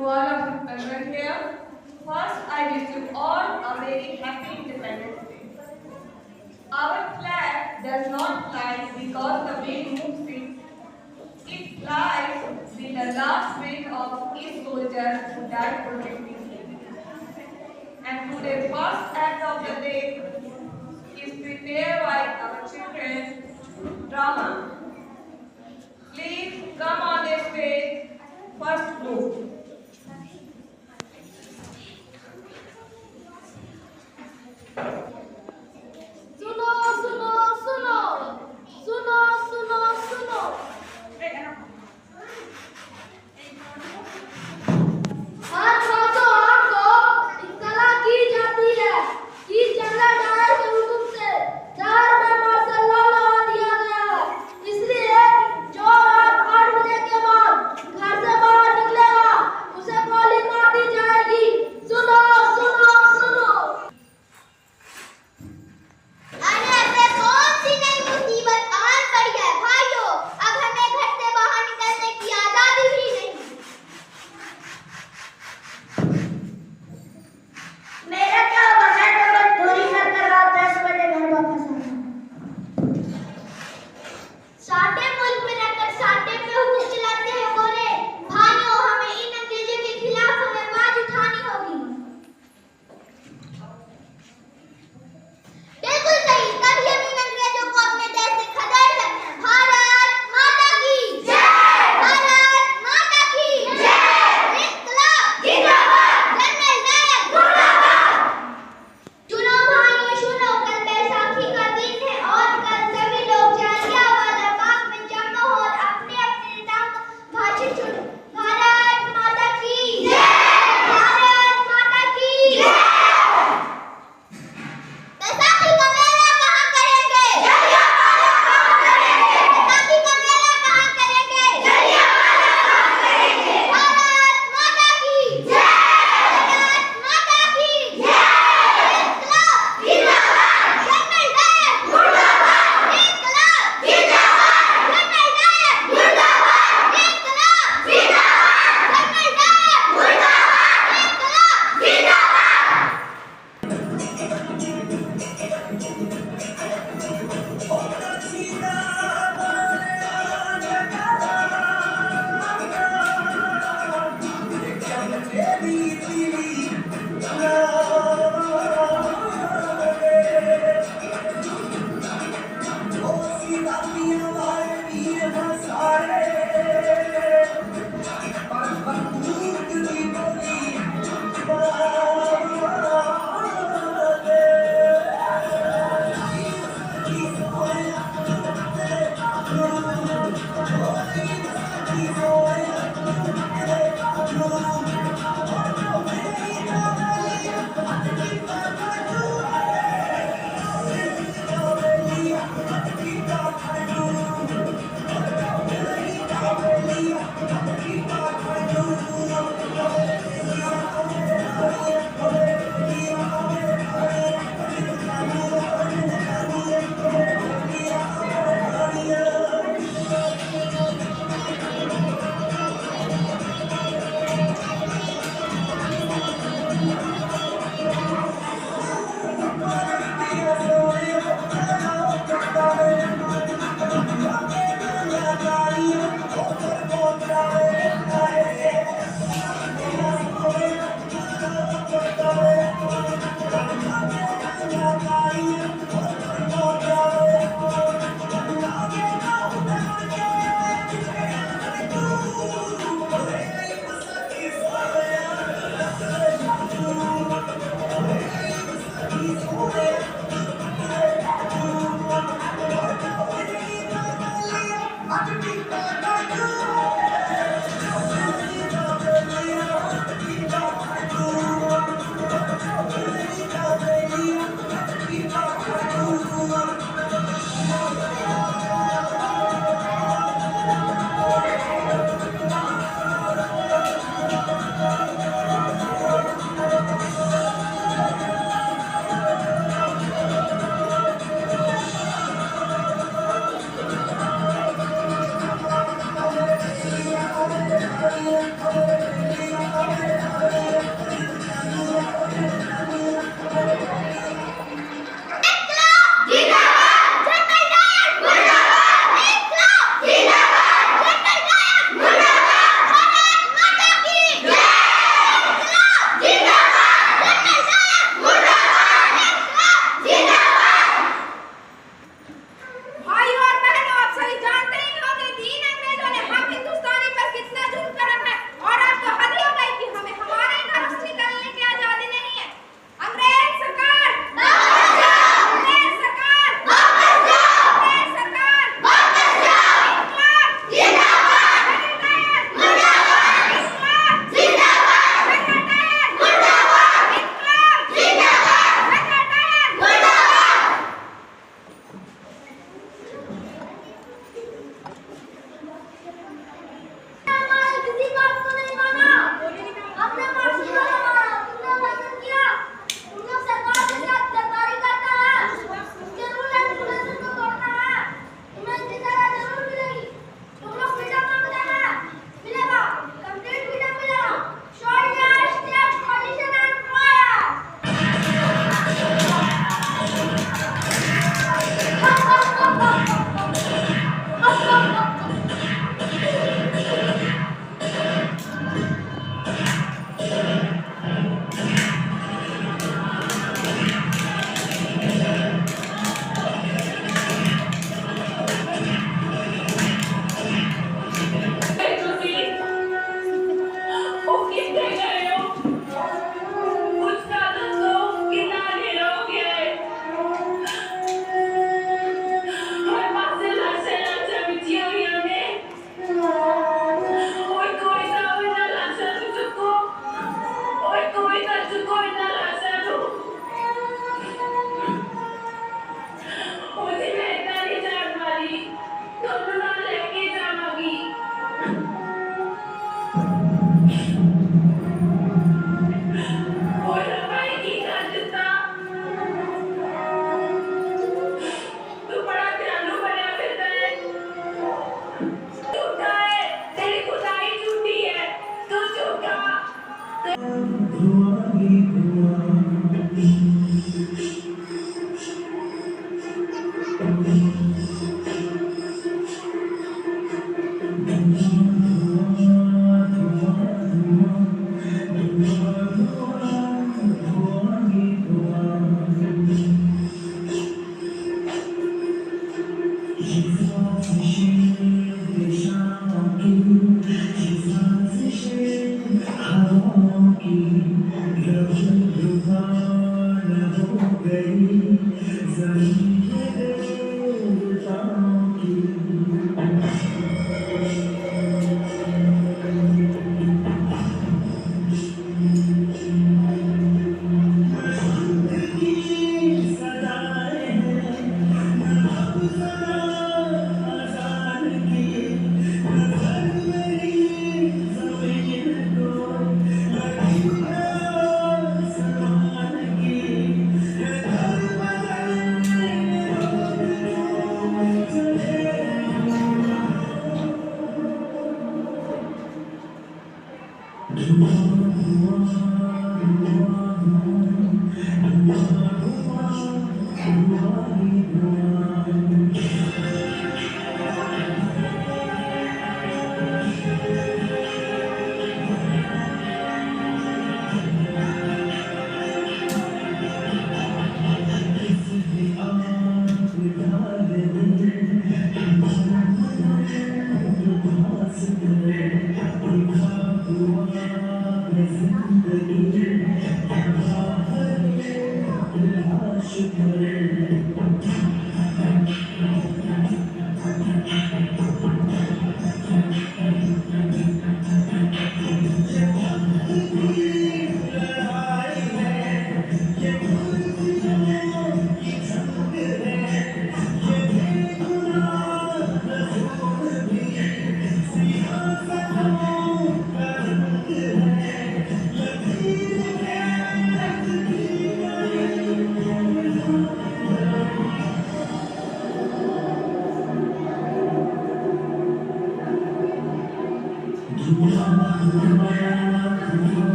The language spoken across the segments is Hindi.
to all of you present here. First, I wish you all a very happy Independence Day. Our flag does not fly because the wind moves it. It flies with the last breath of each soldier who died protecting it. And today's first act of the day is prepared by our children drama. Please come on the stage. First group.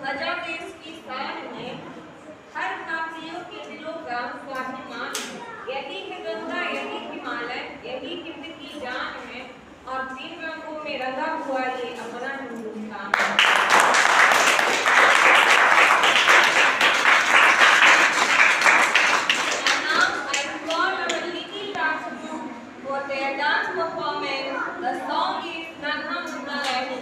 ध्वजा देश की शान है, हर भारतीयों के दिलों का स्वाभिमान है। यही है गंगा, यही हिमालय, यही हिंद की जान है, और 3 रंगों में रंगा हुआ ये अपना हिंदुस्तान है। Dance performance. The song is Nanha Munna Rani.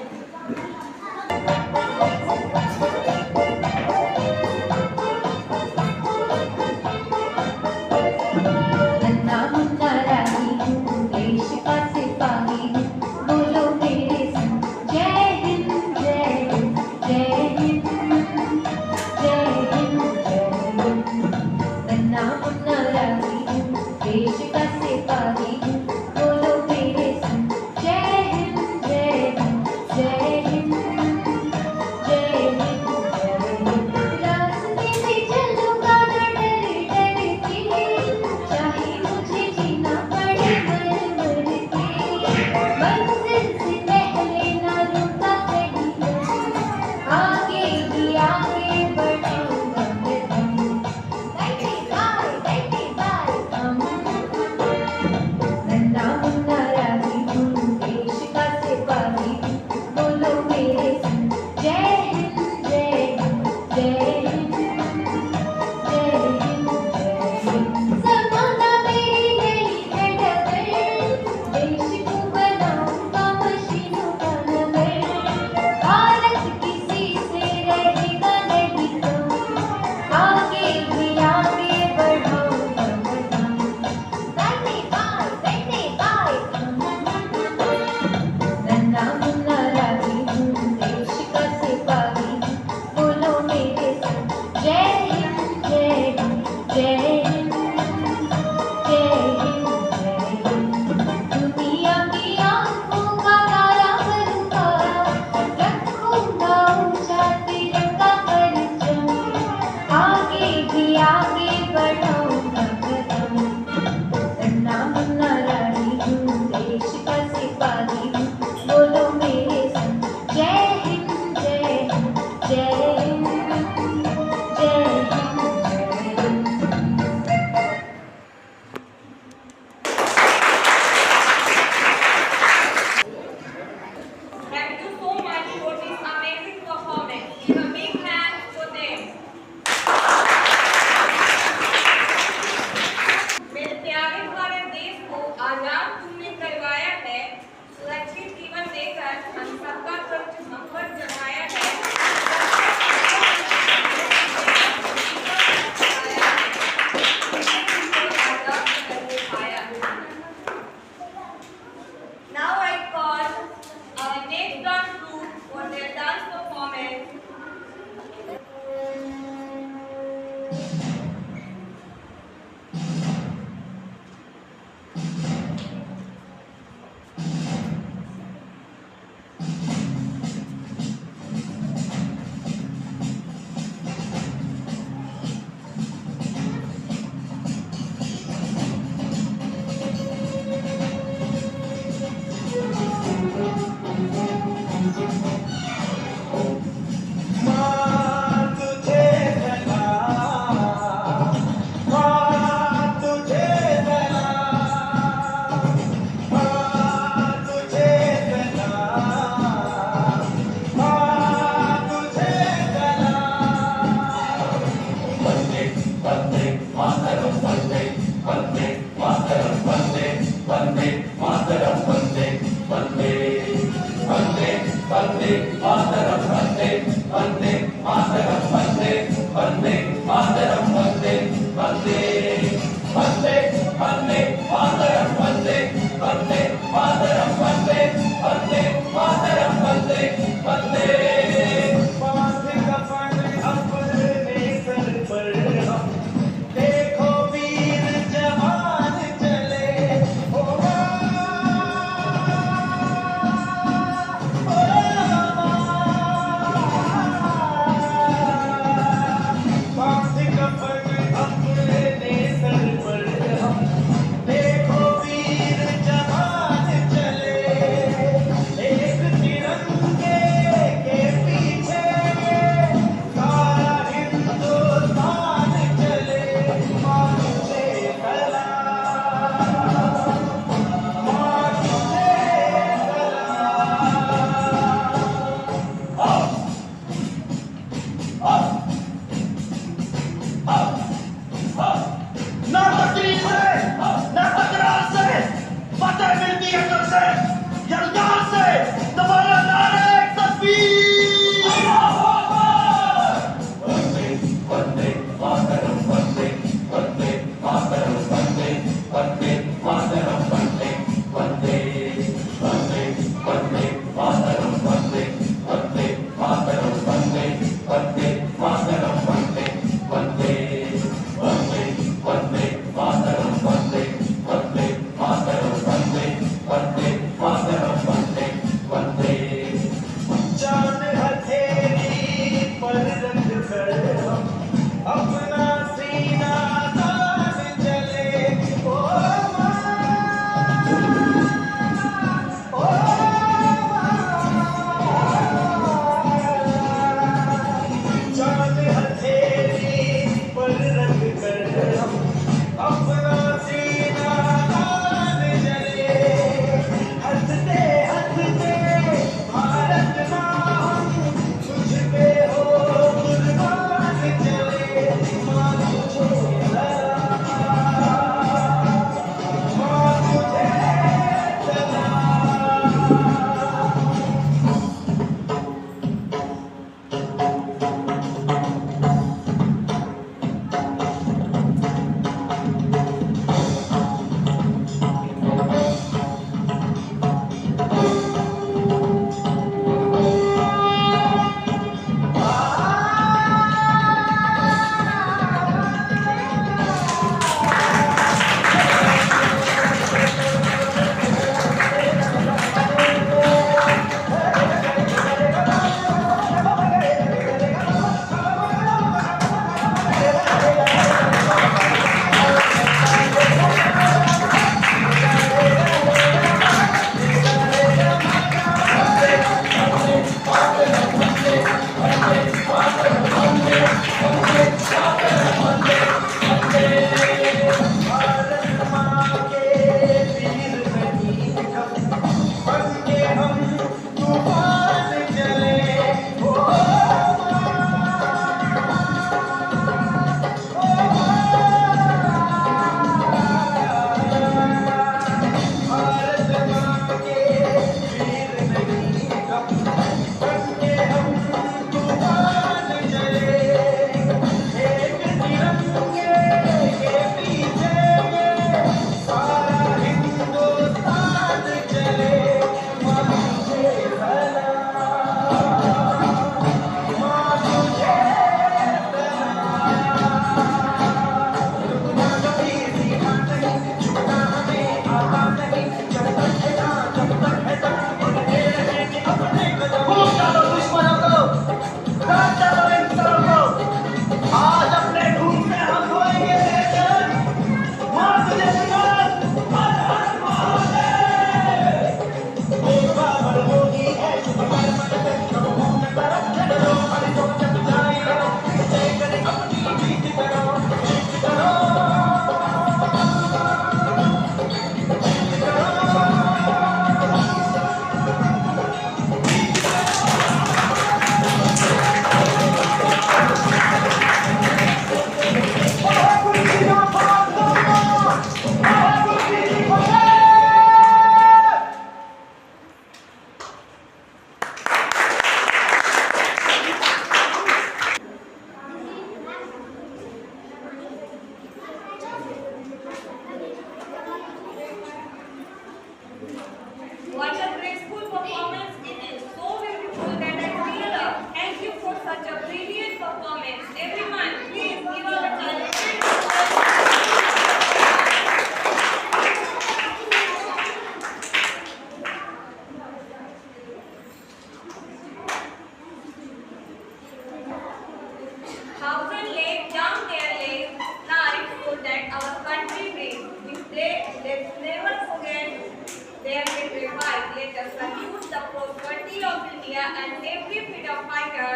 prosperity of India and every freedom fighter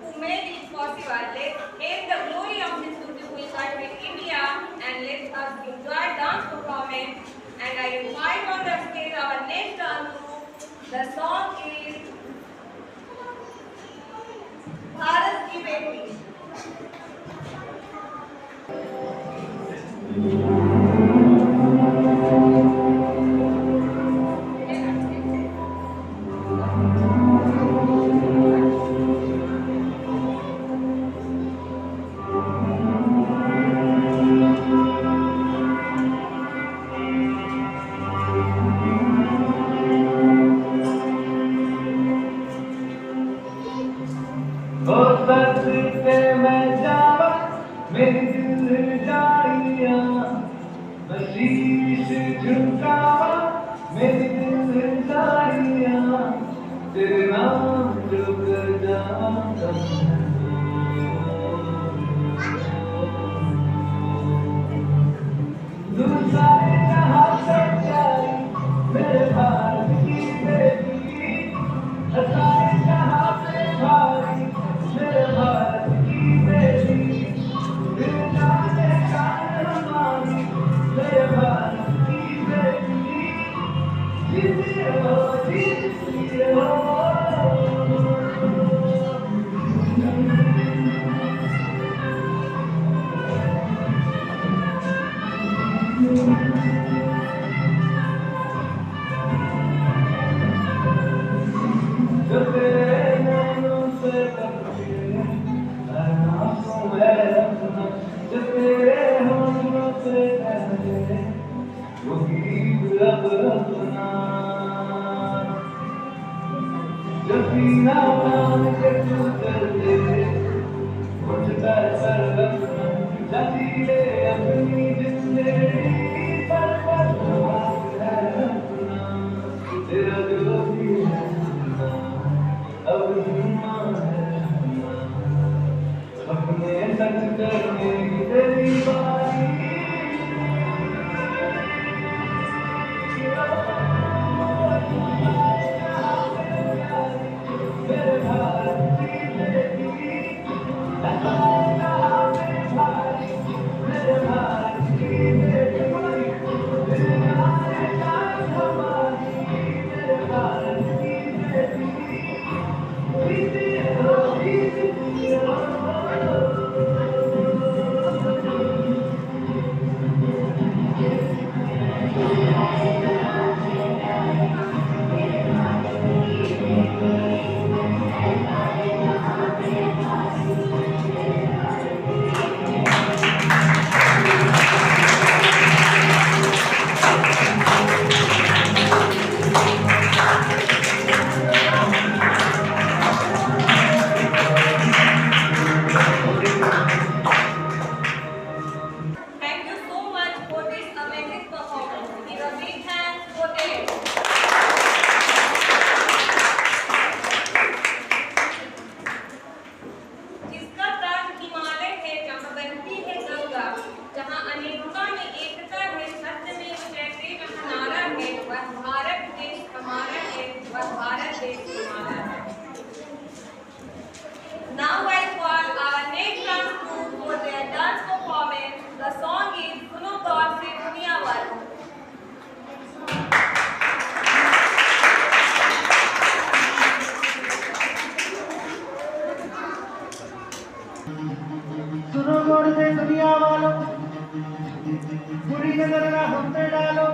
who made it possible. Let's hail the glory of this beautiful country, India, and let us enjoy dance performance. And I invite on the stage our next dance group. The song is Bharat Ki Beti. ओ सच से मैं जावा मेरी दिल जाइया बशीश झुकावा मेरी दिल जाइया तेरे नाम झुक जाता तू सारे जहां से प्यारी मेरे भारत की बेटी सारे जहां से भारी मेरे भारत की बेटी दिल जाने जान हमारी मेरे भारत की बेटी जीती हो जो तेरे नैनों से तकते आंसू है अपना जो तेरे होठों से कहते वो गीत अब अपना जो सीना तान के तू चलते उठता सर्वत जाती ले अपनी जिंदगी पर है अपना तेरा जो भी है अब अपने सच करने की तेरी बारी मेरे भारत की बेटी मेरे भारत की बेटी दिल जाने जान हमारी मेरे भारत की बेटी Thank you so much for this amazing performance. Give a big hand for them. जिसका प्राण हिमालय है, जहाँ बहती है गंगा, जहाँ अनेकता में एकता है, सत्यमेव जयते जहाँ नारा है, वह भारत देश हमारा है, वह भारत देश हमारा है। Now I call our next dance group for their dance performance. The song is Suno God Se Duniya Walo. सुनो गौर से दुनिया वालों बुरी नजर ना हम पे डालो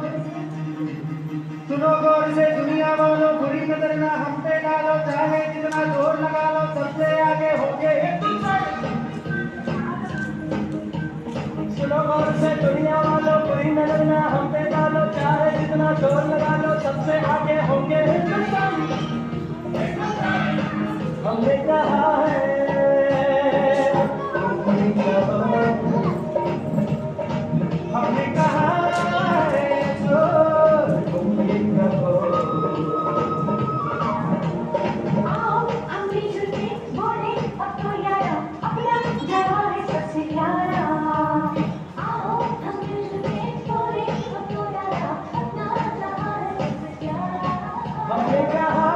सुनो गौर से दुनिया वालों बुरी नजर ना हम पे डालो चाहे जितना जोर लगा लो सबसे आगे होके सुनो गौर से दुनिया वालों बुरी नजर ना हम पे डालो चाहे जितना जोर लगा लो सबसे आगे होंगे हमने कहा है हमने कहा है जो आओ हम मिलजुल के बोले अब तो यारा अपना जवान है सबसे प्यारा आओ हम मिलजुल के बोले अब तो यारा अपना जवान है सबसे प्यारा हमने कहा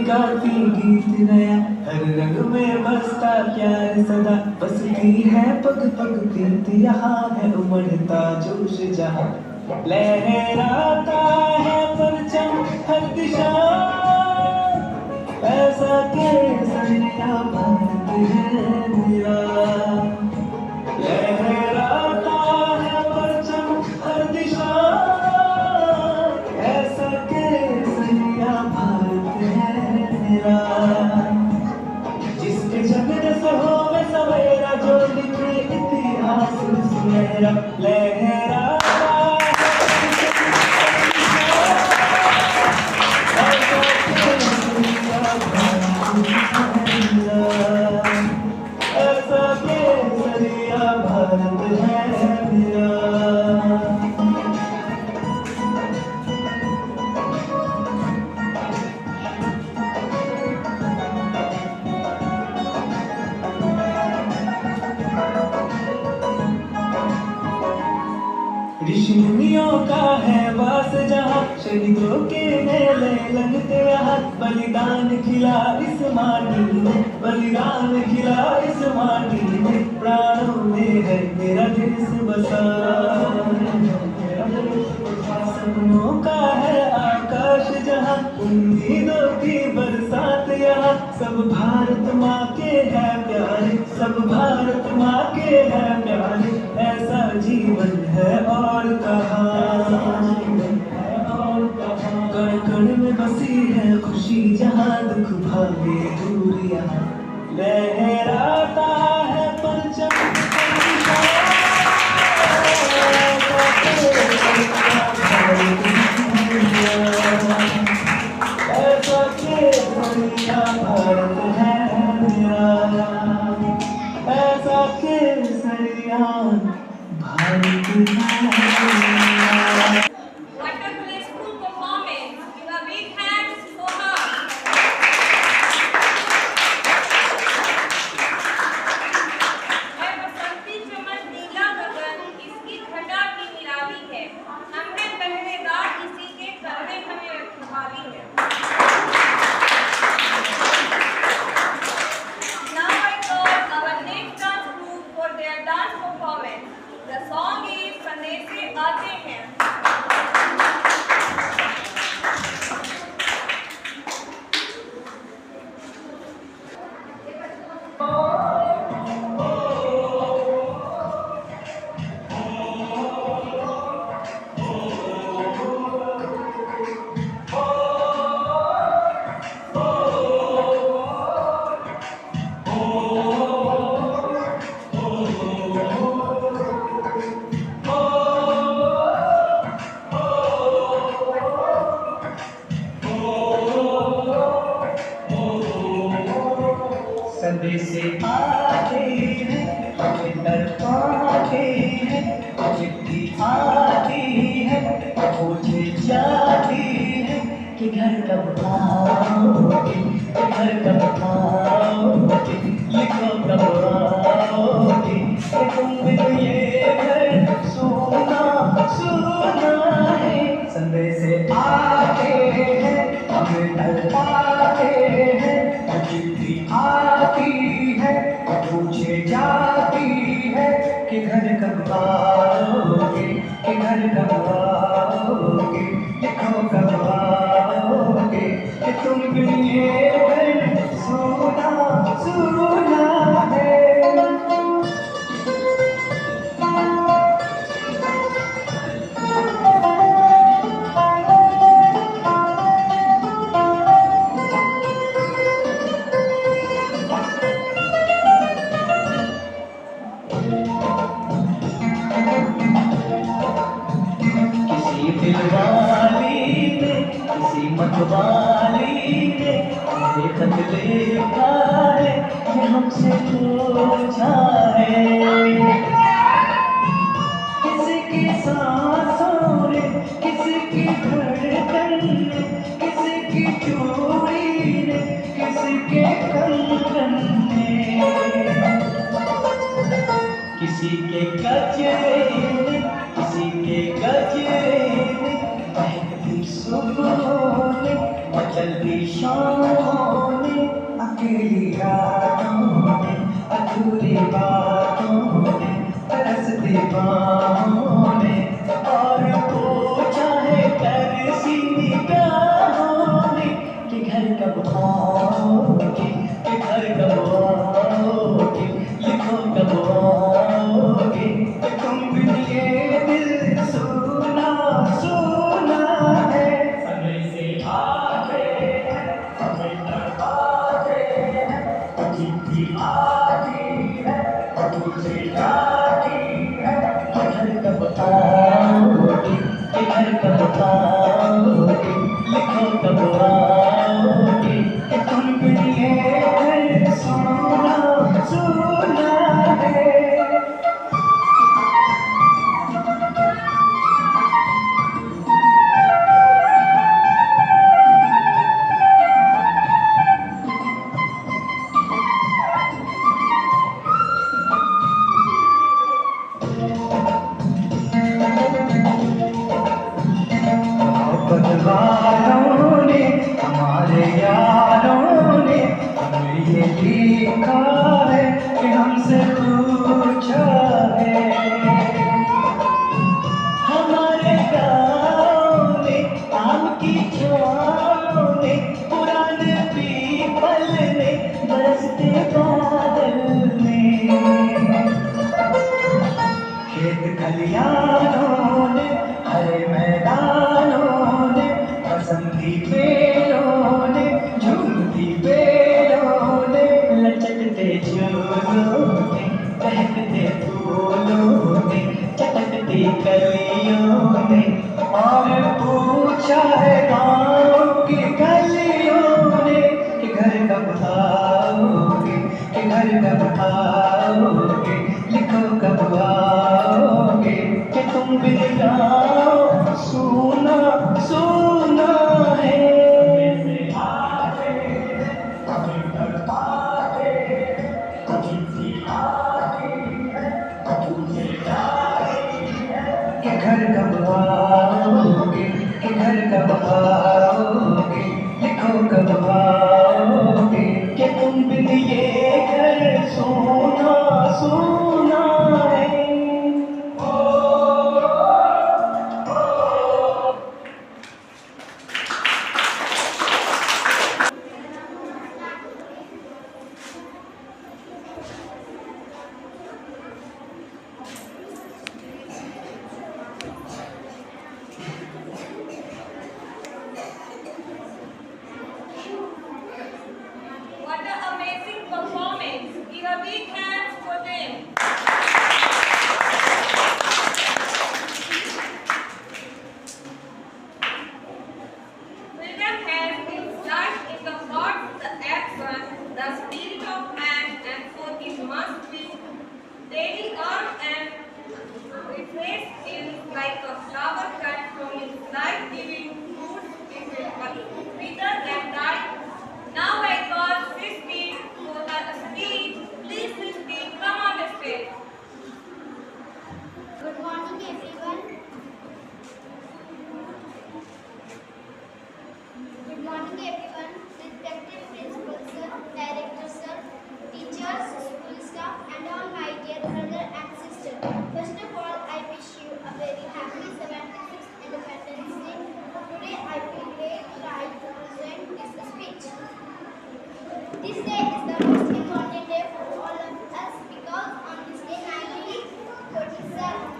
गाती गीत नया, हर रंग में बसता प्यार सदा, बसती है पग पग प्रीत यहाँ है, उमड़ता जोश जहाँ, लहराता है परचम हर दिशा, ऐसा केसरिया भारत है मेरा, लहराता है परचम हर दिशा, ऐसा केसरिया भारत है मेरा, जिसके जगत सहो में सवेरा, जो लिखे इतिहास सुनहरा, लहराता ऐसा केसरिया भारत है मेरा। ऋषि मुनियों का है वास जहाँ, शहीदों के मेले लगते यहाँ, बलिदान खिला इस माटी में, बलिदान खिला इस माटी में, प्राणों में है मेरा देश बसा, सपनों का है आकाश जहाँ, उम्मीदों की बरसात यहाँ, सब भारत माँ के है प्यारे, सब भारत माँ के है प्यारे, ऐसा जीवन है और कहाँ, कण कण में बसी है खुशी जहाँ, दुख भागे दूर यहाँ, लहराता है परचम ऐसा केसरिया भारत है मेरा, ऐसा केसरिया भारत है। Wonderful school performance. Give a big hands for her. है बसंती चमन नीला गगन, इसकी घटा की निराली है, हम हैं पहरेदार, इसी के करने हमें रखवाली है। Now I call our next dance group for their dance performance. The song is संदेशे आते हैं। संदेशे आते हैं, खबर पाते हैं, चिट्ठी आती है, पूछे जाती है कि घर कब आओगे, कि घर कब आओगे, लिखो कब आओगे, कि तुम बिन ये घर सोना सोना है। संदेशे आते हैं, हमें तड़पाते हैं, चिट्ठी आती है, पूछे जाती है कि घर कब आओगे, कि घर कब आओगे, लिखो कब आओगे, कि तुम बिन ये घर सोना सोना है। किसी दिलवाली ने, किसी मतवाली ने ये खत लिखा है कि हमसे पूछा है, किसी की सांसों ने, किसी की धड़कन ने, किसी की चूड़ी ने, किसी के कंगन ने, किसी के गजरे ने, किसी के गजरे ने, महकती सुबह ने, मचलती शामों में, अकेली रातों में, अधूरी बातों में, तरसती बाहों में, और पूछा है तरसी निगाहों ने कि घर कब आओगे, कि घर कब आओगे, लिखो कब आओगे, कि तुम बिन ये दिल सुना सुना है। समय से आते हैं, समय तड़पाते हैं, चिट्ठी आती है, तुझे जाती है, घर कब आओगे, कि घर कब आओगे, लिखो कब आओगे, कि तुम बिन ये दिल सुना सुना है। मोहब्बत वालों ने, हमारे यारों ने हमें ये लिखा है कि हमसे पूछा है। हमारे गाँव ने, आम की छाँव ने, पुराने पीपल ने, बरसते बादल ने, खेत खलियानों ने, हरे मैदानों ने, बसंती पेड़ों ने, झूमती पेड़ों ने, लचकते झूलों ने, बहकते फूलों ने, चटकती कलियों ने, और पूछा है गाँव की गलियों ने कि घर कब आओगे, कि घर कब आओगे, लिखो कब आओगे, कि तुम बिन गाँव सुना सुना है। कि घर कब आओगे, कि घर कब आओगे, लिखो कब आओगे, कि तुम बिन ये घर सोना सोना है। What an amazing performance! Give a big hand for them. Freedom has its life in the heart, the action, the spirit of man, and so it must be daily earned and refreshed in like a flower cut from its life-giving fruit. It will wither and die. Now I call Srishti for the speech. Please, Srishti, come on the stage. Good morning, everyone. Good morning, everyone. Respected principal sir, director sir, teachers, school staff, and all my dear brother and sister. First of all, I wish you a very happy 76th Independence Day. Today, I feel very proud to present this speech. This day is the most important day for all of us because on this day 1947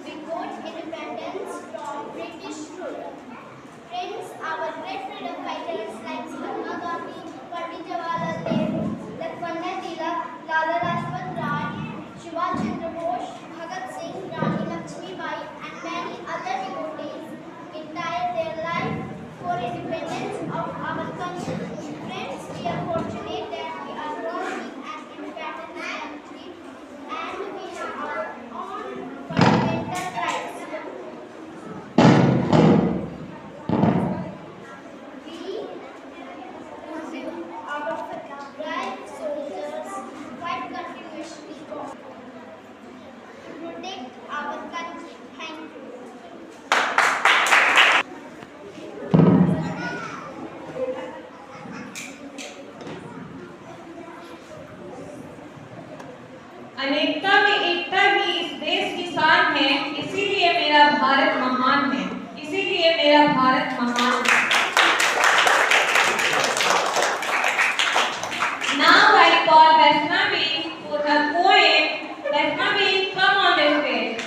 we got independence from British rule. Friends, our great freedom fighters like Mahatma Gandhi, Pandit Jawaharlal Nehru, Lakshmana Tilak, Lala Lajpat Rai, Subhash Chandra Bose, Bhagat Singh, Rani Lakshmi Bai, and many other devotees entire their life for independence of our country. Friends, we are fortunate that we are born in an independent country and we have our own fundamental rights. Our brave soldiers fight continuously to protect our country. Thank you. विविधता में एकता ही इस देश की शान है, इसीलिए मेरा भारत महान है, इसीलिए मेरा भारत महान है। Now I call Vaishnavi for her poem. Vaishnavi, come on the stage.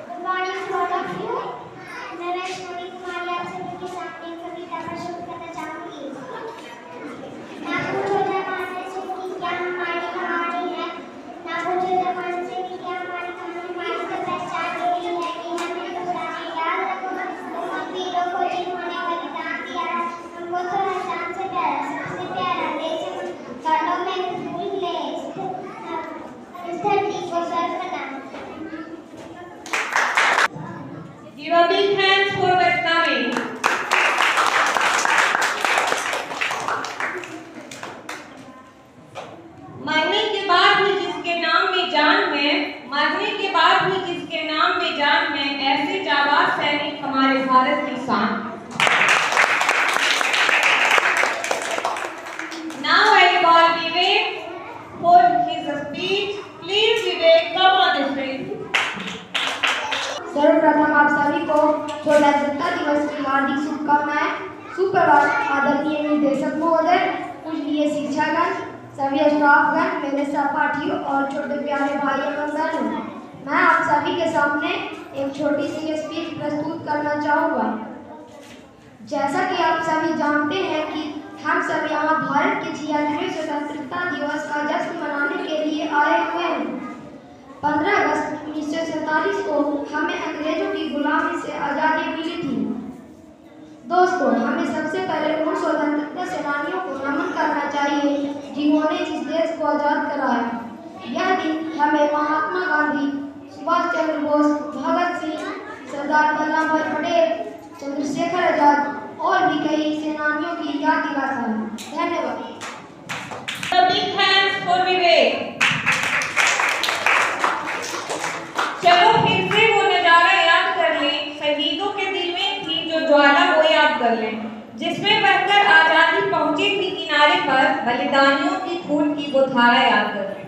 Good morning to all of you. मैं वैष्णवी कुमारी आप सभी के सामने कविता प्रस्तुत करना चाहूंगी। ना पूछो जमाने से कि क्या हमारी कहानी है, ना पूछो जमाने से कि क्या हमारी कहानी, हमारी तो पहचान यही है कि हमें हिंदुस्तानी याद रखो, उन वीरों को जिन्होंने बलिदान दिया है, हमको तो हर जान से प्यारा, सबसे प्यारा देश हम गानों में भूल ले इस धरती को स्वर्ग बनाओ। Give a big hands for Vaishnavi. मरने के बाद भी जिसके नाम में जान है, मरने के बाद भी जिसके नाम में जान है, ऐसे जाबाज सैनिक हमारे भारत की शान। Now I call Vivek for his speech. Please Vivek, come on the stage. सर्वप्रथम आप सभी को स्वतंत्रता दिवस की हार्दिक शुभकामनाएं। सुप्रभात आदरणीय निर्देशक महोदय, पूजनीय शिक्षागण, सभी स्टाफगण, मेरे सहपाठियों और छोटे प्यारे भाई एवं बहनों, मैं आप सभी के सामने एक छोटी सी स्पीच प्रस्तुत करना चाहूँगा। जैसा कि आप सभी जानते हैं कि हम सब यहाँ भारत के 76वें स्वतंत्रता दिवस का जश्न मनाने के लिए आए हुए हैं। 15 अगस्त 1947 को हमें अंग्रेजों की गुलामी से आज़ादी मिली थी। दोस्तों, हमें सबसे पहले उन स्वतंत्रता सेनानियों को नमन करना चाहिए जिन्होंने इस देश को आज़ाद कराया। यह दिन हमें महात्मा गांधी, सुभाष चंद्र बोस, भगत सिंह, सरदार वल्लभ भाई पटेल, चंद्रशेखर आजाद और भी कई सेनानियों की याद दिलाता है। धन्यवाद। A big hands for Vivek. चलो फिर से वो नजारा याद कर लें, शहीदों के दिल में थी जो ज्वाला वो याद कर लें, जिसमें बहकर आजादी पहुंची थी किनारे पर, बलिदानियों की खून की वो धारा याद कर लें।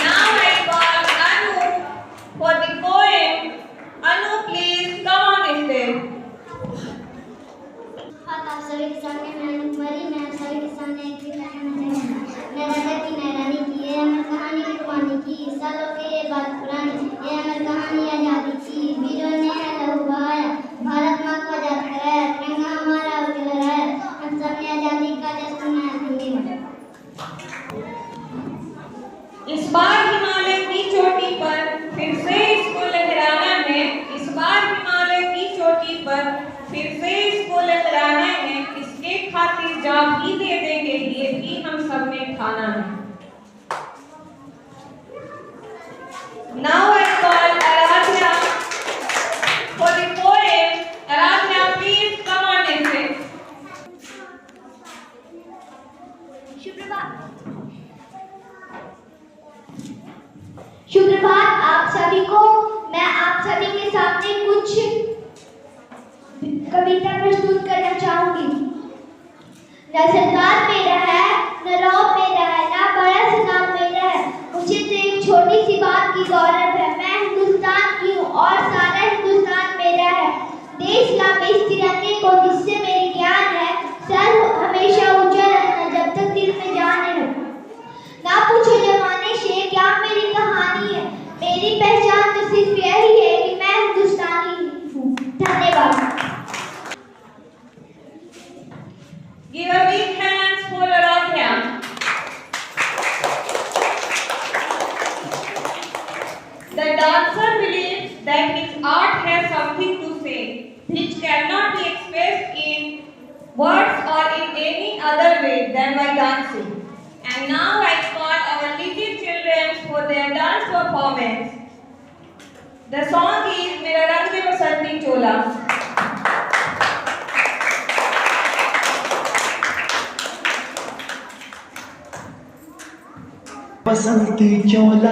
Now I call Anu for the poem. Anu, please come on the stage. आप सभी के सामने मैं कुमारी, मैं आप सभी के सामने एक कविता कहना चाहूँगी। मैं राजा की नैरानी की, ये अमर कहानी कुर्बानी की, सालों के ये बात पुरानी, ये अमर कहानी आजादी की, वीरों ने है लहू बहाया, भारत माँ को आजाद कराया, तिरंगा हमारा उड़ लहराया, हम सब ने आजादी का जश्न मनाया। धन्यवाद। इस बार हिमालय की चोटी पर फिर से इसको लहराना है, इस बार हिमालय की चोटी पर फिर से इसको लहराना है, इसके खातिर जान भी दे देंगे, ये भी हम सब ने ठाना है। Now I call Aradhya for the poem. Aradhya, please come on and say. सुप्रभात आप सभी को। मैं आप सभी के सामने कुछ कविता प्रस्तुत करना चाहूंगी। न सरकार मेरा है, न रौब मेरा है, ना बड़ा सा नाम मेरा है, मुझे तो एक छोटी सी बात की गौरव है। मैं हिंदुस्तान की हूँ और सारा हिंदुस्तान मेरा है। देश का इस तिरंगे को जिससे मेरी ज्ञान है, सर हमेशा ऊंचा रखना जब तक दिल में जान है। ना पूछो जमाने से क्या मेरी कहानी है, मेरी पहचान तो सिर्फ यही है कि मैं हिंदुस्तानी हूँ। धन्यवाद। Give a big hands for Aradhya. The dancer believes that his art has something to say, which cannot be expressed in words or in any other way than by dancing. And now I call our little children for their dance performance. The song is Mera Rang De Basanti Chola. बसंती चोला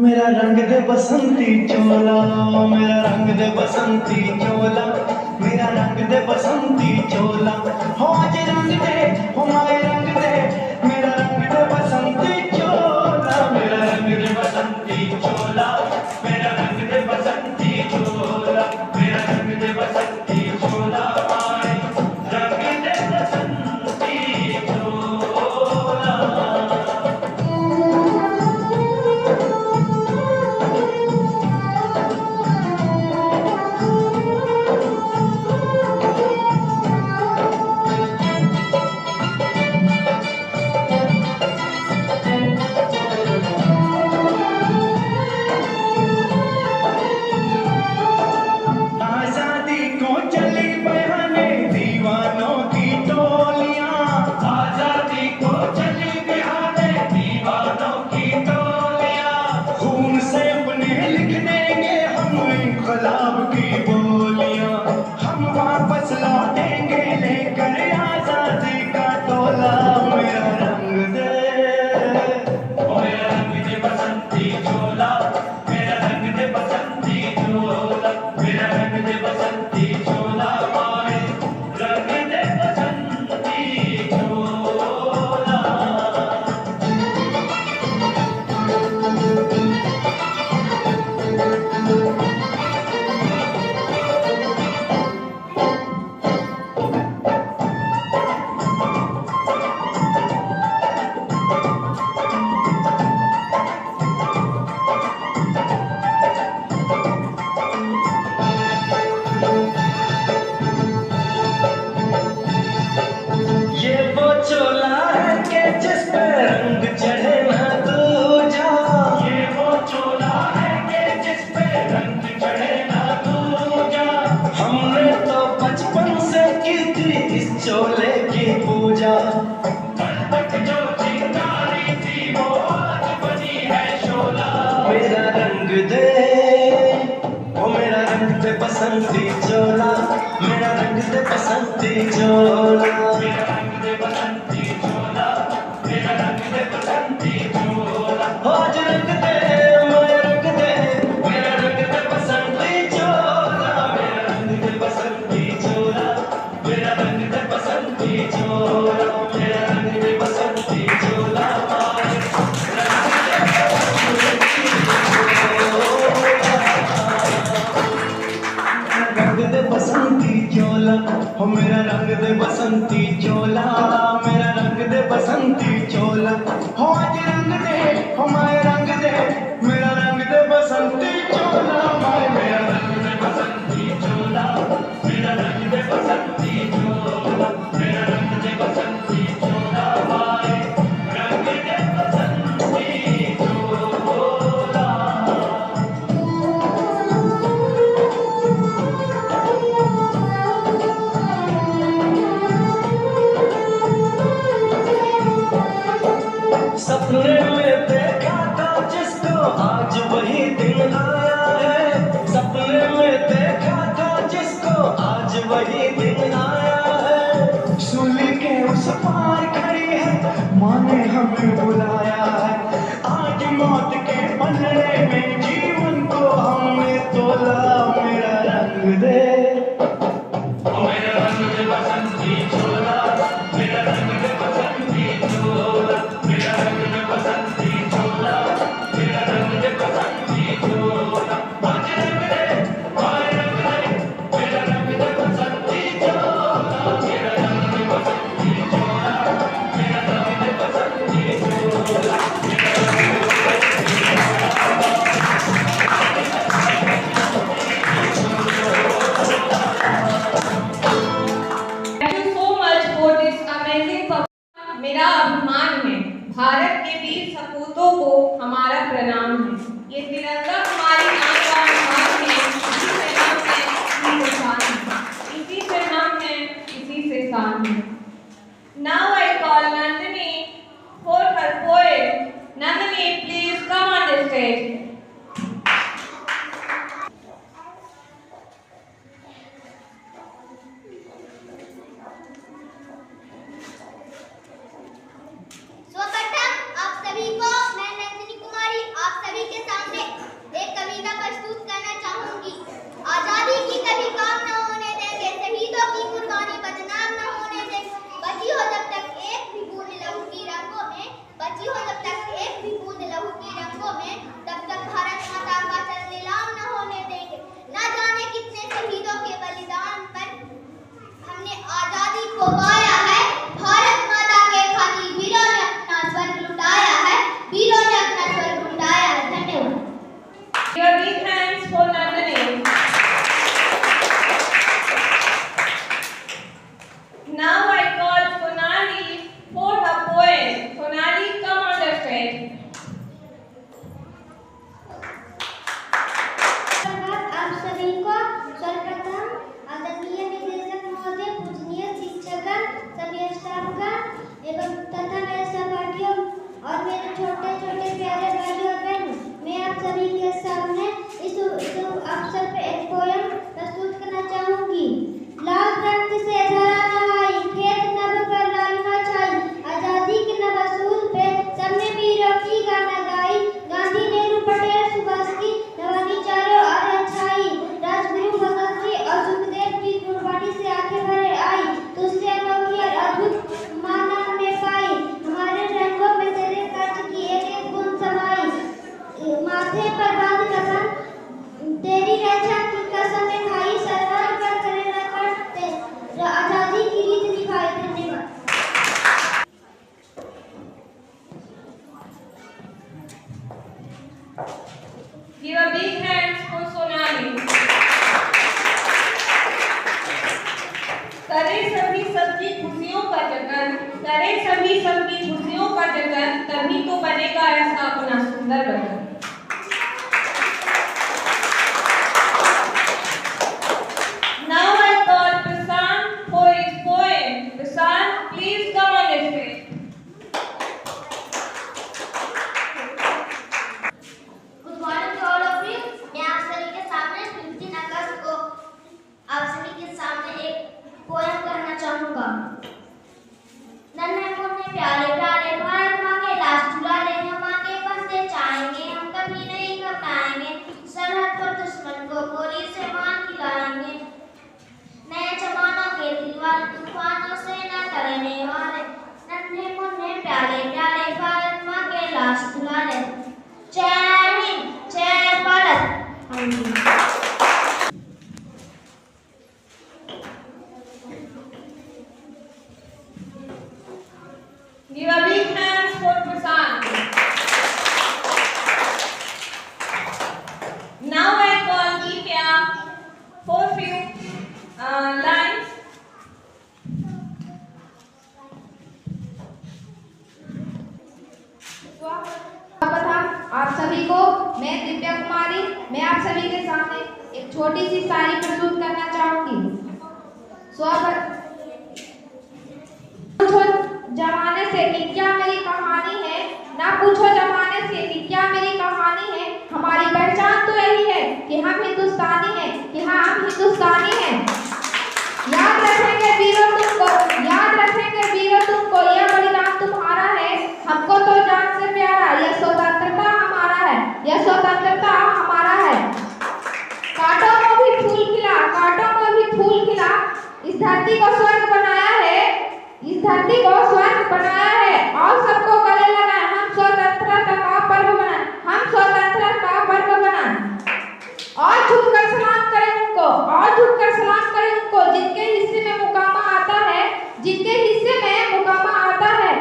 मेरा रंग दे बसंती चोला, मेरा रंग दे बसंती चोला, मेरा रंग दे बसंती चोला हो आज रंग दे हो माए रंग दे मेरा रंग दे बसंती चोला मेरा रंग दे बसंती चोला मेरा रंग दे बसंती चोला मेरा रंग दे बसंती चोला माए रंग दे बसंती चोला। आजादी को चली बहाने दीवानों की टोलियां आजादी को चली बहाने दीवानों की टोलियां खून से अपने लिख देंगे हम इनकलाब की बोलियां हम वापस लौटेंगे लेकर आजादी का टोला मेरा रंग दे मेरा रंग दे बसंती चोला मेरा रंग दे बसंती चोला मेरा रंग दे बसंती चोला माए रंग दे बसंती चोला। ये वो चोला है कि जिस पे रंग चढ़े ना दूजा ये वो चोला है कि जिस पे रंग चढ़े ना दूजा हमने तो बचपन से की थी इस चोले की पूजा कल तक जो चिंगारी थी वो आज बनी है शोला मेरा रंग दे ओ मेरा रंग दे बसंती चोला मेरा रंग दे बसंती चोला मेरा रंग दे बसंती चोला मेरा रंग दे बसंती चोला आज रंग दे मेरा रंग दे मेरा रंग दे बसंती चोला मेरा रंग दे बसंती चोला मेरा रंग दे बसंती चोला मेरा रंग दे बसंती चोला रंग दे बसंती चोला हो मेरा रंग दे बसंती चोला मेरा रंग दे बसंती चोला हो आज रंग दे हो माए रंग दे मेरा रंग दे बसंती चोला माए मेरा रंग दे बसंती चोला मेरा रंग दे बसंती चोला मेरा रंग दे बसंती चोला माए रंग दे बसंती चोला। सपने में देखा था जिसको आज वही दिन आया है सपने में देखा था जिसको आज वही दिन आया है सूली के उस पार खड़ी है माँ ने हमें बुलाया है आज मौत के पलड़े में जीवन को हमने तोला मेरा रंग दे मेरा रंग दे बसंती चोला मेरा रंग दे बसंती चोला मेरा रंग दे बसंती चोला मेरा रंग दे बसंती चोला आज रंग दे माए रंग दे मेरा रंग दे बसंती चोला मेरा रंग दे बसंती चोला मेरा रंग दे बसंती चोला Thank you so much for this amazing performance. मेरा अभिमान है भारत के वीर सपूतों को हमारा प्रणाम है ये तिरंगा हमारी आन बान शान है इसी से नाम है इसी से शान है इसी से नाम है इसी से शान है। Now I call Nandini for her poem. Nandini, please come on the stage. सर्वप्रथम आप सभी को मैं नंदिनी कुमारी आप सभी के सामने एक कविता प्रस्तुत करना चाहूंगी। आजादी की कभी काम न होने देंगे को पाया है। भारत माता के खातिर वीरों ने अपना स्वर्ग लुटाया है, वीरों ने अपना स्वर्ग लुटाया है। धन्यवाद। Give a big hands for Nandini. Now I call Sonali for her poem. Sonali, come on the stage. आप सभी को सर्वप्रथम आदरणीय निदेशक महोदय, पूजनीय शिक्षकगण, सभी स्टाफगण एवं तथा मेरे सहपाठियों और मेरे छोटे छोटे प्यारे भाइयों और बहनों, मैं आप सभी के सामने इस अवसर पर एक पोयम प्रस्तुत करना चाहूंगी। लाल रक्त से धरा नहाई, खेत नभ पर लालिमा छाई, आजादी के नव असूल पे सबने वीरों की गाना गाई। गांधी, नेहरू, पटेल, सुभाष की नवानी चारों ओर छाई, राजगुरु भगत जी और सुखदेव की कुर्बानी से आंखें भरे आई, तुझसे अनोखी और अद्भुत मां हमने पाई। हमारे रंगों में तेरे कर्ज की एक एक गुण समाई, माथे पर बांध कफन तेरी रक्षा की कसम खाई, सरदार कर करे न करते आजादी की रीत निभाई। धन्यवाद। Give a big hands for Sonali. करे सभी सबकी खुशियों का जतन, करे सभी सबकी खुशियों का जतन, तभी तो बनेगा ऐसा अपना सुंदर वतन। Now I call Prashant for his poem. Prashant, please come on the stage. Good morning to all of you. मैं आप सभी के सामने 15 अगस्त को आप सभी के सामने एक पोयम करना चाहूँगा। नन्हे मुन्ने प्यारे प्यारे भारत माँ के लाश दुलारे, हम माँ के बंदे चाहेंगे, हम कभी नहीं घबराएंगे, सरहद पर दुश्मन को गोली से मार खिलाएंगे। नए जमानों के दीवार तूफानों से न डरने वाले, नन्हे मुन्ने प्यारे प्यारे भारत माँ के लाश दुलारे। जय हिंद, जय Bharat. Give a big hands for Prashant. Now I call Geetya for few lines. सर्वप्रथम आप सभी को मैं दिव्या कुमारी, मैं आप सभी के सामने एक छोटी सी शायरी प्रस्तुत करना चाहूंगी। पूछो जमाने से कि क्या मेरी कहानी है, ना पूछो जमाने से कि क्या मेरी कहानी है, हमारी पहचान तो यही है कि हम हिंदुस्तानी हैं, कि हाँ हम हिंदुस्तानी हैं। याद रखेंगे वीरों तुमको, याद रखेंगे वीरों तुमको, यह बलिदान तुम्हारा है, हमको तो जान से प्यारा, यह स्वतंत्रता हमारा है, यह स्वतंत्रता हमारा है। कांटों में भी फूल खिला, कांटों में भी फूल खिला, इस धरती को स्वर्ग बनाया है, इस धरती को स्वर्ग बनाया है, और सबको गले लगाए, हम स्वतंत्रता का पर्व बनाए, हम स्वतंत्रता का पर्व बनाए। और झुककर सलाम करें उनको, और झुककर सलाम करें उनको, जिनके हिस्से में मुकामा आता है, जिनके हिस्से में मुकामा आता है।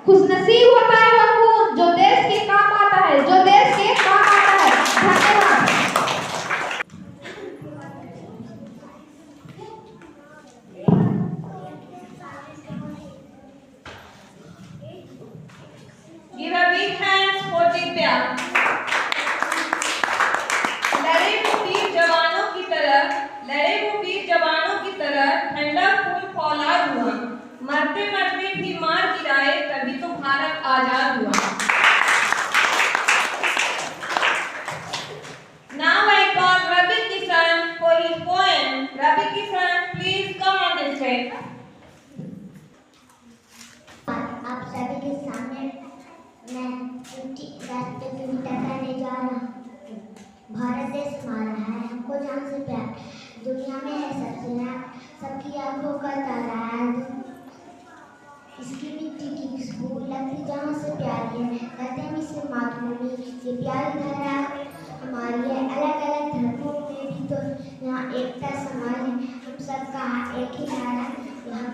खुशनसीब होता है वह खून जो देश के काम आता है, जो देश के काम आता है। धन्यवाद। Give a big hands for Divya. लड़े वो वीर जवानों की तरह, लड़े वो वीर जवानों की तरह, ठंडा खून फौलाद हुआ, मरते मरते भी मार गिराए, तभी तो भारत आजाद हुआ। Now I call Ravi Kisan for his poem. Ravi Kisan, please come on the stage. आप सभी के सामने मैं राष्ट्रीय कविता करने जा रहा हूँ। भारत देश हमारा है, हमको जान से प्यार, दुनिया में है सबसे यार, सबकी आंखों का तारा है, इसकी मिट्टी की खुशबू लगती जहाँ से प्यारी है, कहते हम इसे मातृभूमि, ये प्यारी धरा हमारी है। अलग अलग धर्मों में भी तो यहाँ एकता समाई है, हम सबका एक ही नारा, यहाँ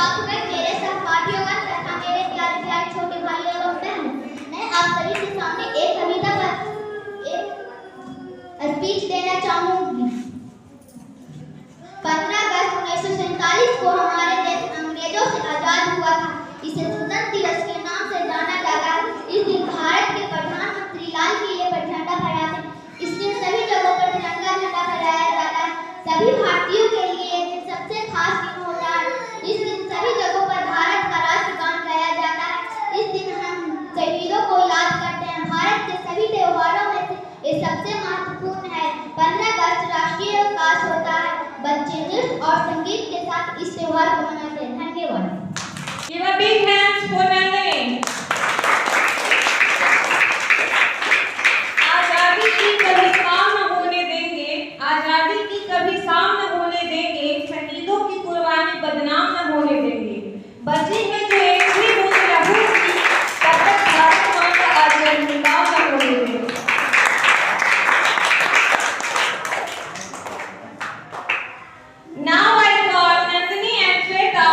स्टाफगण, मेरे सहपाठियों तथा मेरे प्यारे प्यारे छोटे भाई एवं बहन, मैं आप सभी के सामने एक कविता पर एक स्पीच देना चाहूंगी। 15 अगस्त 1947 को हमारे देश अंग्रेजों से आजाद हुआ था। इसे स्वतंत्रता दिवस के नाम से जाना जाता है। इस दिन भारत के प्रधानमंत्री लाल किले पर झंडा फहराते हैं। इस दिन सभी जगहों पर तिरंगा झंडा फहराया जाता है। सभी भारतीयों के लिए ये दिन सबसे खास दिन होता है। इस दिन सभी जगहों पर भारत का राष्ट्रगान गाया जाता है। इस दिन हम शहीदों को याद करते हैं। भारत के सभी त्योहारों में से ये सबसे महत्वपूर्ण है। 15 अगस्त राष्ट्रीय अवकाश होता है। बच्चे नृत्य और संगीत के साथ इस त्योहार को मनाते हैं। धन्यवाद। Give a big hands for Nandini. आजादी की कभी काम न होने देंगे, आजादी की कभी शाम न होने देंगे, शहीदों की कुर्बानी बदनाम न होने देंगे। बची है जो एक भी बूंद लहू की, तब तक भारत मां का आजाद निकाल न होने देंगे। Now I call Nandini and Shweta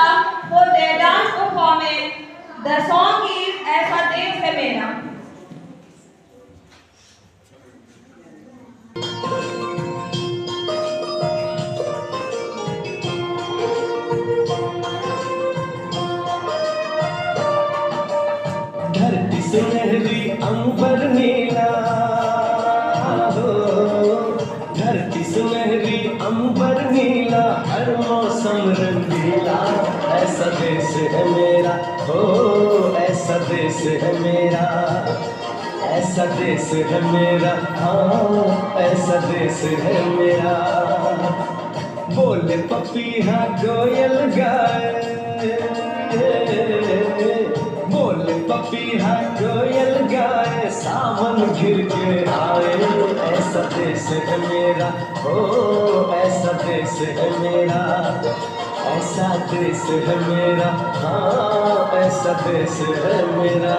for their dance performance. The song is ऐसा देश है मेरा। धरती सुनहरी अंबर नीला हो, धरती सुनहरी अंबर नीला, हर मौसम रंगीला, ऐसा देश है मेरा हो, ऐसा देश है मेरा, ऐसा देश है मेरा, हाँ ऐसा देश है मेरा। बोले पपीहा कोयल गाए, बोले पपीहा कोयल गाए, सावन घिर के आए, ऐसा देश है मेरा हो, ऐसा देश है मेरा, ऐसा देश है मेरा, हाँ ऐसा देश है मेरा।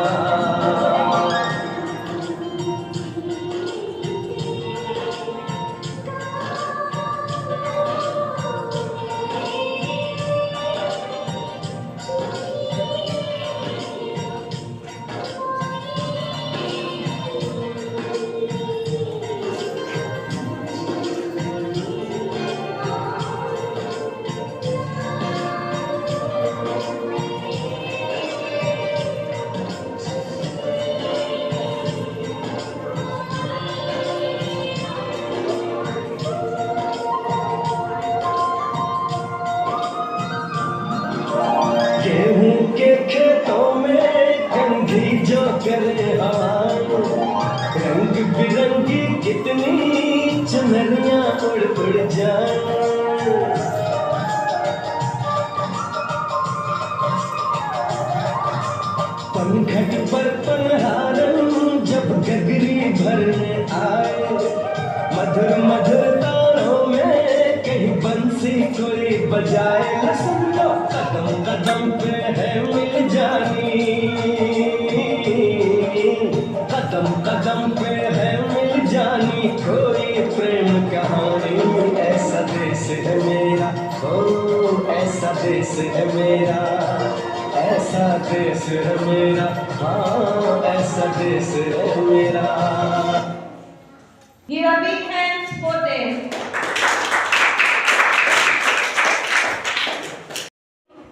गेहूं के खेतों में कंघी जो करे हाय, रंग बिरंगी कितनी चुनरियां उड़ उड़ जाए। पनघट पर पनहारन जब गगरी भरने आए, मधुर मधुर तारों में कहीं बंसी कोई बजाए। सुन लो कदम कदम पे है मिल जानी, कदम कदम पे है मिल जानी, कोई प्रेम कहानी, ऐसा देश है मेरा हो, ऐसा देश है मेरा, ऐसा देश है मेरा, हाँ ऐसा देश है मेरा। Give a big hands for them.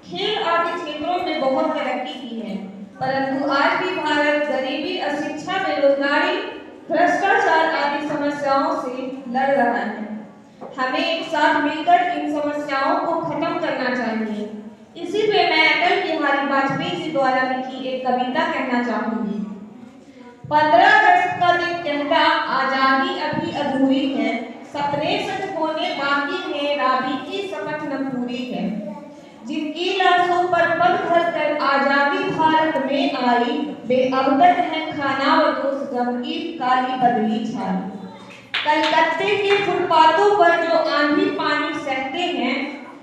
खेल आदि क्षेत्रों में बहुत तरक्की की है, परंतु आज भी भारत गरीबी, अशिक्षा, बेरोजगारी, भ्रष्टाचार आदि समस्याओं से लड़ रहा है। हमें एक साथ मिलकर इन समस्याओं को खत्म करना चाहिए। इसी पे मैं अटल बिहारी वाजपेयी जी द्वारा लिखी एक कविता कहना चाहूंगी। 15 अगस्त का दिन कहता आजादी अभी अधूरी है, सपने सच होने बाकी है, राबी की समझ न पूरी है। जिनकी लाशों पर पग धर कर आजादी भारत में आई, बेअबदत है खाना व दोष गम की काली बदली छाई। कलकत्ते के फुटपाथों पर जो आंधी पानी सहते हैं,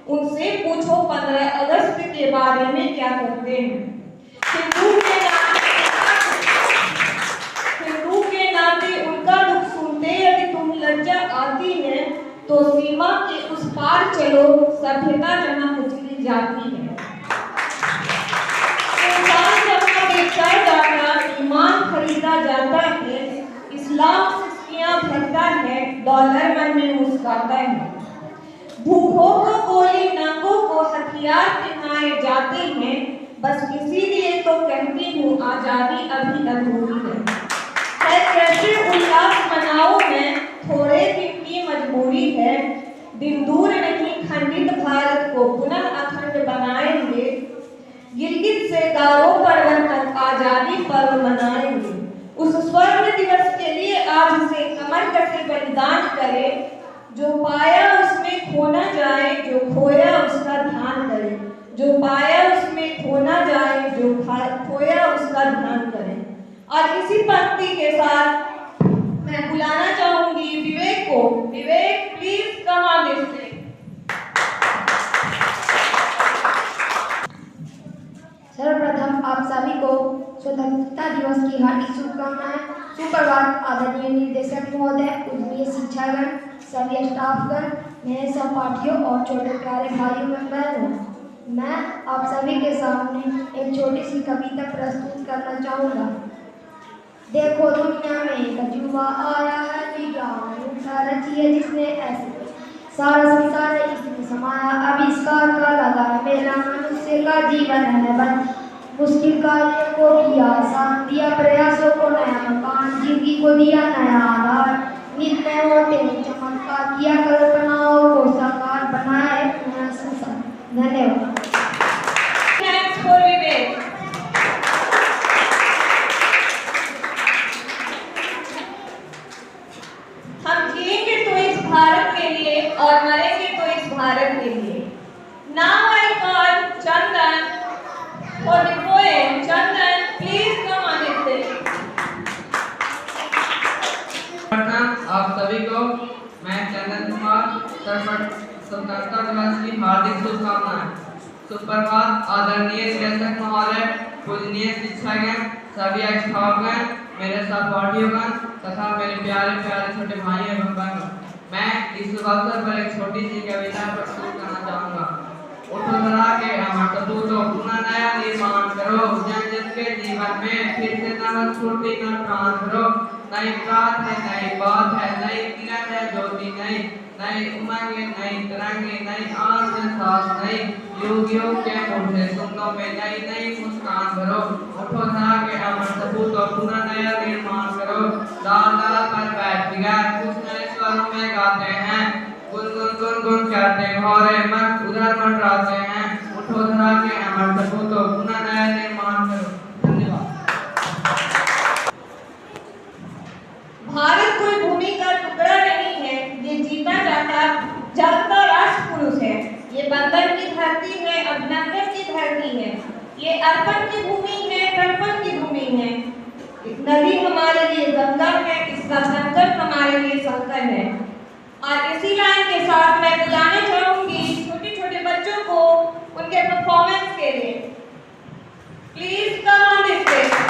उनसे पूछो 15 अगस्त के बारे में क्या करते हैं। हिंदू के नाते उनका दुख सुनते यदि तुम लज्जा आती है, तो सीमा के उस पार चलो, सभ्यता जहाँ कुचली जाती है। देखा जाता है, इस्लाम सिस्कियां भरता है, डॉलर मन में मुस्काता है। भूखों को गोली, नंगों को हथियार पहनाए जाते हैं, बस इसीलिए तो कहती हूँ आजादी अभी अधूरी है। कैसे उल्लास मनाओ में, थोड़े दिन की मजबूरी है। दिन दूर नहीं, खंडित भारत को पुनः अखंड बनाएंगे। गिलगित से गारो पर्वत तक आजादी पर्व मनाएंगे। उस स्वर्ण दिवस के लिए आज से कमर कसे बलिदान करें। जो पाया उसमें खो न जाए, जो खोया उसका ध्यान करे। जो पाया उसमें खो न जाए, जो खोया उसका ध्यान करे। और इसी पंक्ति के साथ मैं बुलाना चाहूंगी विवेक को। Vivek, please come on this stage. सर्वप्रथम आप सभी को स्वतंत्रता दिवस की हार्दिक शुभकामनाएं। सुप्रभात आदरणीय निर्देशक महोदय, पूजनीय शिक्षागण, सभी स्टाफगण, मेरे सहपाठियों और छोटे प्यारे भाइयों एवं बहनों, मैं आप सभी के सामने एक छोटी सी कविता प्रस्तुत करना चाहूँगा। देखो दुनिया में एक अजूबा आया है, विज्ञान उठा रची है जिसने ऐसे सारा संसार है इसमें समाया। आविष्कार का लगा मेरा मनुष्य का जीवन है बन, मुश्किल कार्य को किया आसान, दिया प्रयासों को नया मकान, जिंदगी को दिया नया आधार। निर्णय होते चमत्कार, किया कल्पनाओं को साकार, बनाया एक नया संसार। धन्यवाद। Thanks for Vivek. हम जिएंगे तो इस भारत के लिए और मरेंगे तो इस भारत के लिए। Now I call Chandan for the poem. Chandan, please come on this stage. आप सभी को मैं चंदन कुमार स्वतंत्रता दिवस की हार्दिक शुभकामनाएं। सुप्रभात आदरणीय शिक्षक महोदय, पूजनीय शिक्षकगण, सभी स्टाफगण, मेरे सहपाठियों तथा मेरे प्यारे प्यारे छोटे भाई एवं बहनों, मैं इस अवसर पर एक छोटी सी कविता प्रस्तुत करना चाहूँगा। उठो धरा के अमर सपूतों, पुनः नया निर्माण करो। जन जन के जीवन में फिर से नव स्फूर्ति न प्राण करो। नई रात है, नई बात है, नई किरण है ज्योति नई, नई उमंगे, नई तरंगे, नई आस सांस नई, युग युग के मुझे सुनों में नई नई मुस्कान भरो। उठो धरा के अमर सपूतों, पुनः नया निर्माण करो। लाल लाल पर बैठ गए कुछ नए स्वरों में गाते हैं, गुन गुन गुन गुन करते भौरे मन उधर मंडराते हैं। उठो धरा के अमर सपूतों, पुनः नया निर्माण करो। धन्यवाद। भारत कोई भूमि का टुकड़ा नहीं है, ये जीता जागता राष्ट्र पुरुष है। ये बंधन की धरती है, अभिनंदन की धरती है। ये अर्पण की भूमि है, तर्पण की भूमि है। नदी हमारे लिए गंगा है, इसका संकट हमारे लिए संकट है। और इसी लाइन के साथ मैं बुलाना चाहूंगी छोटे छोटे बच्चों को उनके परफॉर्मेंस के लिए। Please come on this stage.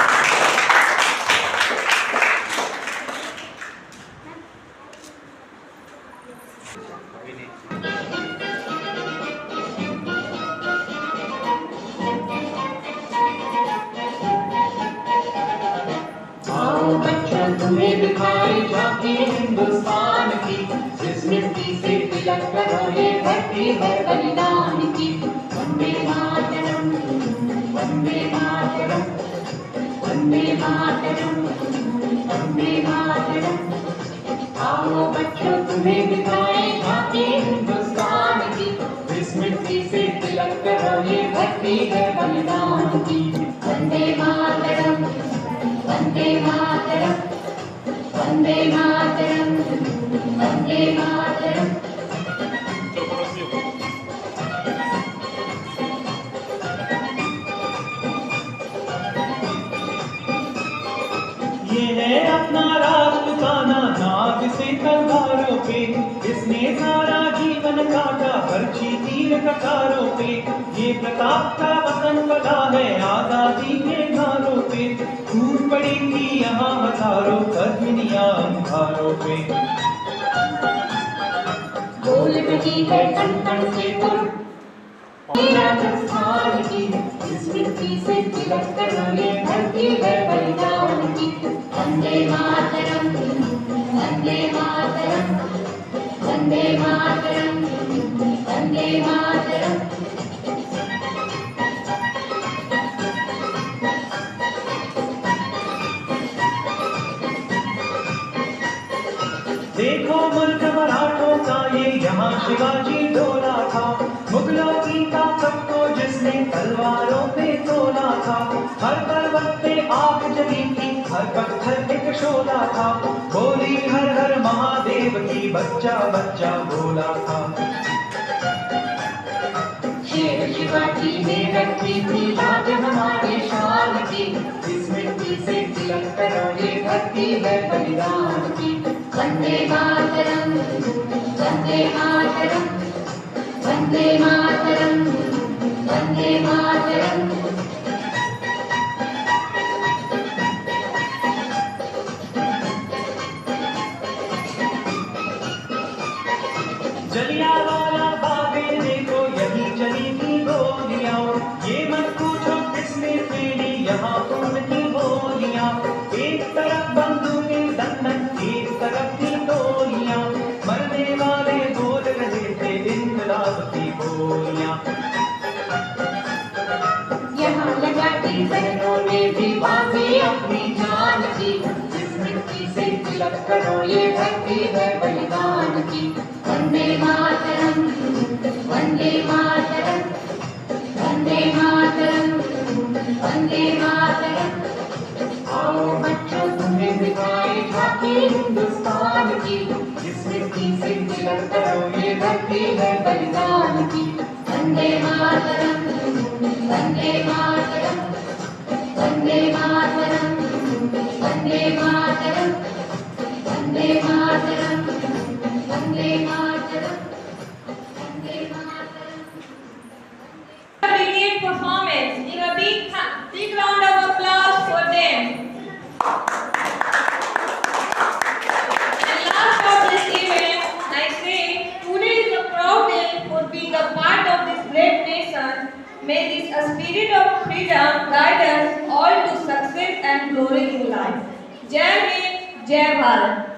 तुम्हें दिखाई झांकी हिंदुस्तान की, जिस मिट्टी से तिलक करो ये धरती है बलिदान की। वंदे मातरम, वंदे मातरम, वंदे मातरम, वंदे मातरम। आओ बच्चों तुम्हें दिखाई झांकी हिंदुस्तान की, जिस मिट्टी से तिलक करो ये धरती है बलिदान की। वंदे मातरम, वंदे मातरम, वंदे मातरम, वंदे मातरम। ये है अपना राष्ट्र का नाग से तलवारों पे, इसने सारा जीवन काटा बरछी तीर कटारों पे। ये प्रताप का वतन बना है आजादी के धारों पे, खून पड़ी थी यहाँ हजारों कर्मिनियां अंधारों पे। बोल रही है कण कण से तुम, राजस्थान की इस मिट्टी से तिलक करो ये धरती है बलिदान की। वंदे मातरम, वंदे मातरम, वंदे मातरम, वंदे मातरम। देखो मुल्क मराठों का ये यहाँ शिवाजी डोला था, मुगलों की ताकत को जिसने तलवारों पे तोला था। हर पर्वत पे आग जली थी, हर पत्थर एक शोला था, बोली हर हर महादेव की बच्चा बच्चा बोला था। शेर शिवाजी ने रखी थी लाज हमारे शान की, इस मिट्टी से तिलक करो ये धरती है बलिदान की। वंदे मातरम, वंदे मातरम, वंदे मातरम, वंदे मातरम। जलियांवाला बाग में देखो यही चली थी गोलियां, ये मत पूछो किसने फेरी यहाँ खून की गोलियां। एक तरफ बंदूकें दंडक, एक तरफ थी गोलियां, मरने वाले बोल रहे थे इनकलाब की बोलियां। यहाँ लगाती बहनों ने भी बाजी अपनी जान की, इस मिट्टी से तिलक करो ये धरती है बलिदान की। वंदे मातरम, वंदे मातरम, वंदे मातरम, वंदे मातरम। आओ बच्चों तुम्हें दिखाए झांकी हिंदुस्तान की, इस मिट्टी से तिलक करो ये धरती है बलिदान की। Vande Mataram, Vande Mataram, Vande Mataram, Vande Mataram, Vande Mataram, Vande Mataram, Vande Mataram. Brilliant performance. Give a big round of applause for them. And last of this event, I say, today is a proud day for being a part of this great nation. May this a spirit of freedom guide us all to success and glory in life. Jai Hind, Jai Bharat.